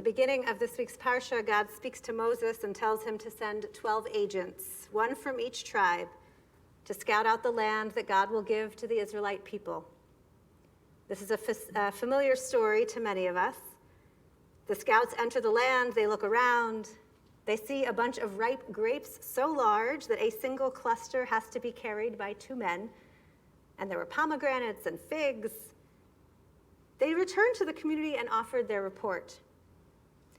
the beginning of this week's Parsha, God speaks to Moses and tells him to send 12 agents, one from each tribe, to scout out the land that God will give to the Israelite people. This is a familiar story to many of us. The scouts enter the land, they look around, they see a bunch of ripe grapes so large that a single cluster has to be carried by 2 men, and there were pomegranates and figs. They returned to the community and offered their report.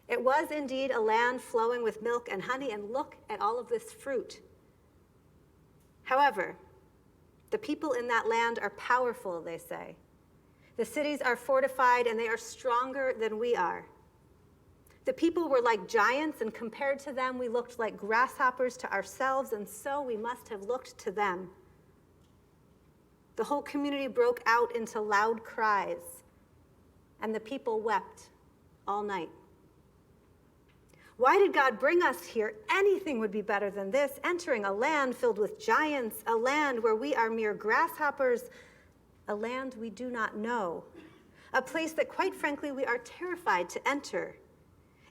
It was indeed a land flowing with milk and honey, and look at all of this fruit. However, the people in that land are powerful, they say. The cities are fortified, and they are stronger than we are. The people were like giants, and compared to them, we looked like grasshoppers to ourselves, and so we must have looked to them. The whole community broke out into loud cries, and the people wept all night. Why did God bring us here? Anything would be better than this, entering a land filled with giants, a land where we are mere grasshoppers, a land we do not know, a place that, quite frankly, we are terrified to enter.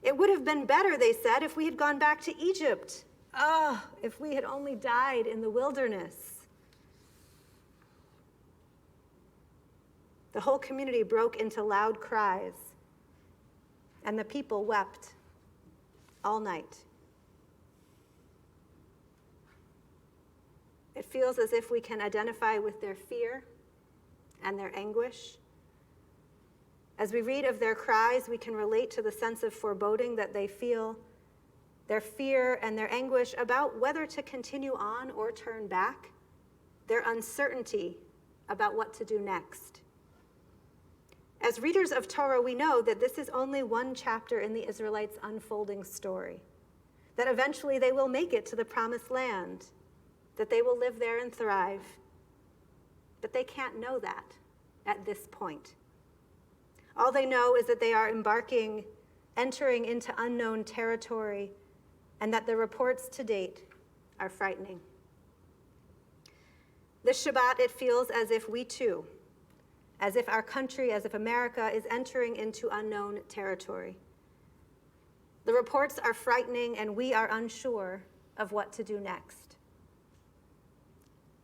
It would have been better, they said, if we had gone back to Egypt. Oh, if we had only died in the wilderness. The whole community broke into loud cries, and the people wept all night. It feels as if we can identify with their fear and their anguish. As we read of their cries, we can relate to the sense of foreboding that they feel, their fear and their anguish about whether to continue on or turn back, their uncertainty about what to do next. As readers of Torah, we know that this is only one chapter in the Israelites' unfolding story, that eventually they will make it to the promised land, that they will live there and thrive. But they can't know that at this point. All they know is that they are entering into unknown territory, and that the reports to date are frightening. This Shabbat, it feels as if we too, as if our country, as if America is entering into unknown territory. The reports are frightening, and we are unsure of what to do next.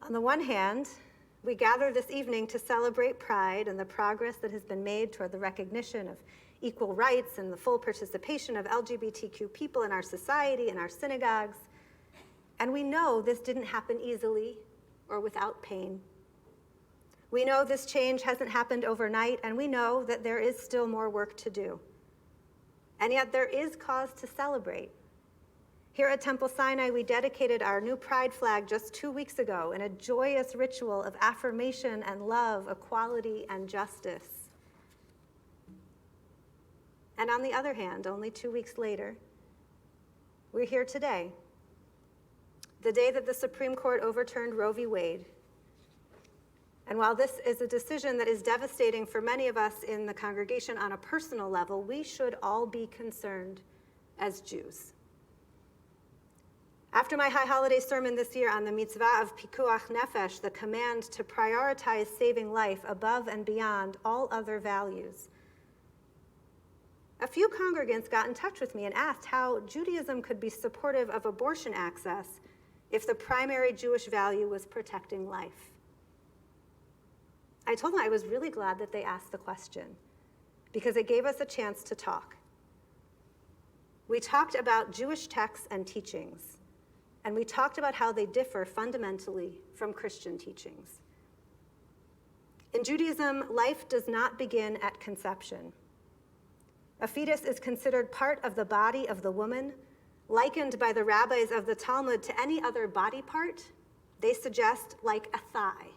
On the one hand, we gather this evening to celebrate Pride and the progress that has been made toward the recognition of equal rights and the full participation of LGBTQ people in our society and our synagogues. And we know this didn't happen easily or without pain. We know this change hasn't happened overnight, and we know that there is still more work to do. And yet there is cause to celebrate. Here at Temple Sinai, we dedicated our new Pride flag just 2 weeks ago in a joyous ritual of affirmation and love, equality and justice. And on the other hand, only 2 weeks later, we're here today, the day that the Supreme Court overturned Roe v. Wade. And while this is a decision that is devastating for many of us in the congregation on a personal level, we should all be concerned as Jews. After my High Holiday sermon this year on the mitzvah of pikuach nefesh, the command to prioritize saving life above and beyond all other values, a few congregants got in touch with me and asked how Judaism could be supportive of abortion access if the primary Jewish value was protecting life. I told them I was really glad that they asked the question, because it gave us a chance to talk. We talked about Jewish texts and teachings, and we talked about how they differ fundamentally from Christian teachings. In Judaism, life does not begin at conception. A fetus is considered part of the body of the woman, likened by the rabbis of the Talmud to any other body part. They suggest like a thigh.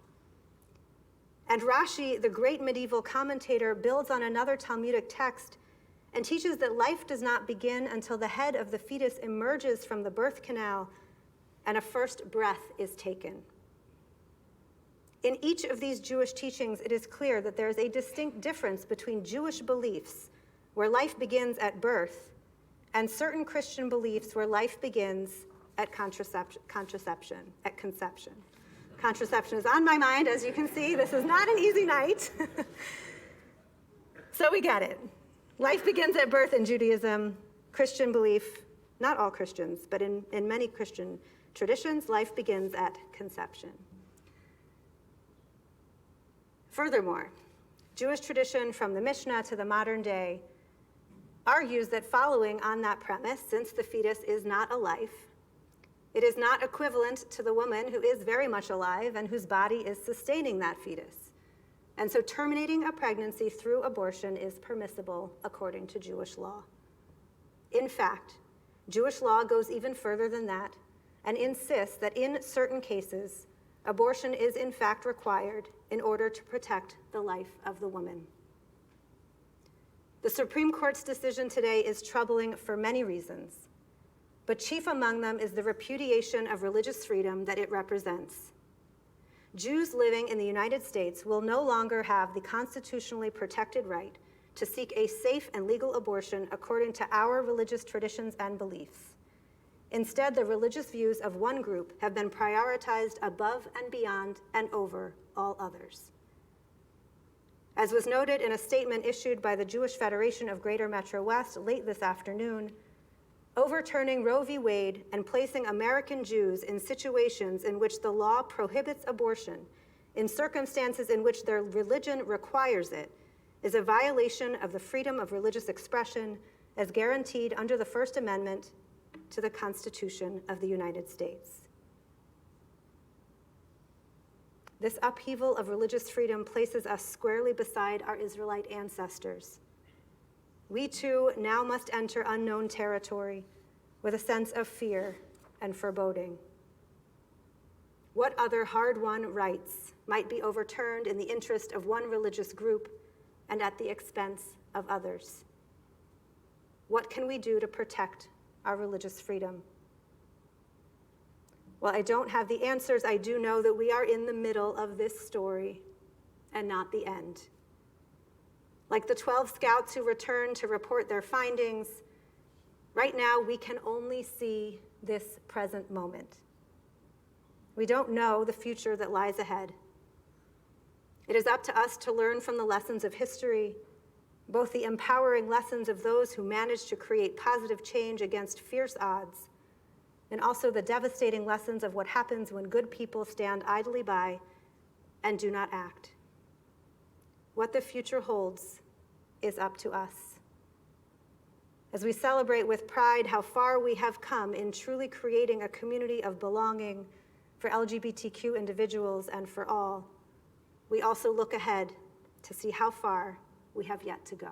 And Rashi, the great medieval commentator, builds on another Talmudic text and teaches that life does not begin until the head of the fetus emerges from the birth canal and a first breath is taken. In each of these Jewish teachings, it is clear that there is a distinct difference between Jewish beliefs, where life begins at birth, and certain Christian beliefs where life begins at conception. Contraception is on my mind, as you can see. This is not an easy night. So we get it. Life begins at birth in Judaism. Christian belief, not all Christians, but in many Christian traditions, life begins at conception. Furthermore, Jewish tradition from the Mishnah to the modern day argues that following on that premise, since the fetus is not a life, it is not equivalent to the woman who is very much alive and whose body is sustaining that fetus. And so terminating a pregnancy through abortion is permissible according to Jewish law. In fact, Jewish law goes even further than that and insists that in certain cases, abortion is in fact required in order to protect the life of the woman. The Supreme Court's decision today is troubling for many reasons, but chief among them is the repudiation of religious freedom that it represents. Jews living in the United States will no longer have the constitutionally protected right to seek a safe and legal abortion according to our religious traditions and beliefs. Instead, the religious views of one group have been prioritized above and beyond and over all others. As was noted in a statement issued by the Jewish Federation of Greater Metro West late this afternoon, overturning Roe v. Wade and placing American Jews in situations in which the law prohibits abortion, in circumstances in which their religion requires it, is a violation of the freedom of religious expression as guaranteed under the First Amendment to the Constitution of the United States. This upheaval of religious freedom places us squarely beside our Israelite ancestors. We too now must enter unknown territory with a sense of fear and foreboding. What other hard-won rights might be overturned in the interest of one religious group and at the expense of others? What can we do to protect our religious freedom? Well, I don't have the answers. I do know that we are in the middle of this story and not the end. Like the 12 scouts who returned to report their findings, right now we can only see this present moment. We don't know the future that lies ahead. It is up to us to learn from the lessons of history, both the empowering lessons of those who managed to create positive change against fierce odds, and also the devastating lessons of what happens when good people stand idly by and do not act. What the future holds is up to us. As we celebrate with pride how far we have come in truly creating a community of belonging for LGBTQ individuals and for all, we also look ahead to see how far we have yet to go.